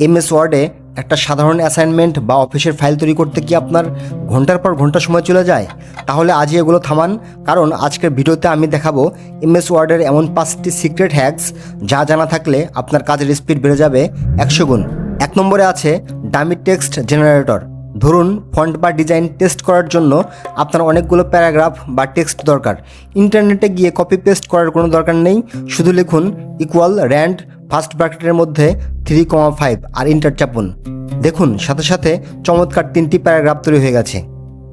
MS ওয়ার্ডে একটা সাধারণ অ্যাসাইনমেন্ট বা অফিসের ফাইল তৈরি করতে কি আপনার ঘন্টার পর ঘন্টা সময় চলে যায়? তাহলে আজই এগুলো থামান, কারণ আজকের ভিডিওতে আমি দেখাবো এমএস ওয়ার্ডের এমন 5টি সিক্রেট হ্যাকস যা জানা থাকলে আপনার কাজের স্পিড বেড়ে যাবে 100 গুণ। 1 নম্বরে আছে ডামি টেক্সট জেনারেটর। ধরুন ফন্ট বা ডিজাইন টেস্ট করার জন্য আপনার অনেকগুলো প্যারাগ্রাফ বা টেক্সট দরকার। ইন্টারনেটে গিয়ে কপি পেস্ট করার কোনো দরকার নেই, শুধু লিখুন ইকুয়াল র্যান্ড ফার্স্ট ব্র্যাকেটের মধ্যে 3,5 আর ইন্টার চাপুন। দেখুন সাথে সাথে চমৎকার 3টি প্যারাগ্রাফ তৈরি হয়ে গেছে।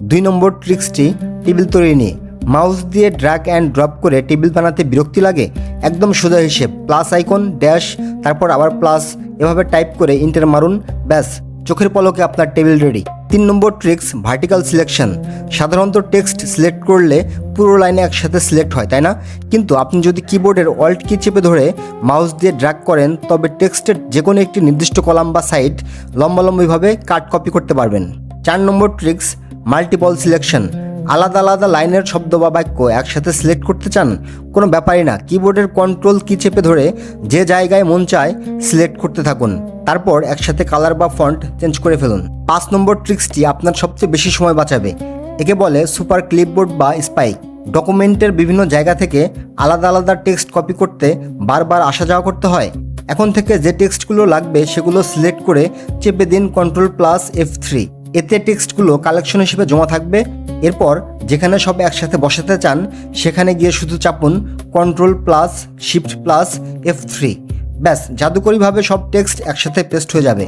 2 নম্বর ট্রিক্সটি টেবিল তৈরি নিয়ে। মাউস দিয়ে ড্র্যাগ অ্যান্ড ড্রপ করে টেবিল বানাতে বিরক্তি লাগে? একদম সোজা হিসেব, প্লাস আইকন, ড্যাশ, তারপর আবার প্লাস, এভাবে টাইপ করে ইন্টার মারুন, ব্যাস চোখের পলকে আপনার টেবিল রেডি। 3 নম্বর ট্রিক্স ভার্টিক্যাল সিলেকশন। সাধারণত টেক্সট সিলেক্ট করলে পুরো লাইনে একসাথে সিলেক্ট হয়, তাই না? কিন্তু আপনি যদি কিবোর্ডের অল্ট কি চেপে ধরে মাউস দিয়ে ড্র্যাগ করেন, তবে টেক্সটের যে কোনো একটি নির্দিষ্ট কলাম বা সাইড লম্বালম্বিভাবে কাট কপি করতে পারবেন। 4 নম্বর ট্রিক্স মাল্টিপল সিলেকশন। আলাদা আলাদা লাইনের শব্দ বা বাক্য একসাথে সিলেক্ট করতে চান? কোনো ব্যাপারই না, কিবোর্ডের কন্ট্রোল কি চেপে ধরে যে জায়গায় মন চায় সিলেক্ট করতে থাকুন, তারপর একসাথে কালার বা ফন্ট চেঞ্জ করে ফেলুন। 5 নম্বর ট্রিক্সটি আপনার সবচেয়ে বেশি সময় বাঁচাবে। একে বলে সুপার ক্লিপবোর্ড বা স্পাইক। ডকুমেন্টের বিভিন্ন জায়গা থেকে আলাদা আলাদা টেক্সট কপি করতে বারবার আসা যাওয়া করতে হয়। এখন থেকে যে টেক্সটগুলো লাগবে সেগুলো সিলেক্ট করে চেপে দিন Ctrl+F3। এতে টেক্সটগুলো কালেকশন হিসেবে জমা থাকবে। এরপর যেখানে সব একসাথে বসাতে চান সেখানে গিয়ে শুধু চাপুন Ctrl+Shift+F3। ব্যাস জাদুকরীভাবে সব টেক্সট একসাথে পেস্ট হয়ে যাবে।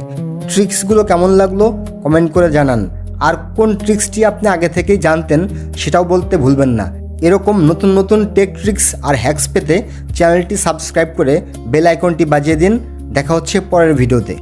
ট্রিক্সগুলো কেমন লাগলো কমেন্ট করে জানান। আর কোন ট্রিক্সটি আপনি আগে থেকেই জানতেন সেটাও বলতে ভুলবেন না। এরকম নতুন নতুন টেক ট্রিক্স আর হ্যাকস পেতে চ্যানেলটি সাবস্ক্রাইব করে বেল আইকনটি বাজিয়ে দিন। দেখা হচ্ছে পরের ভিডিওতে।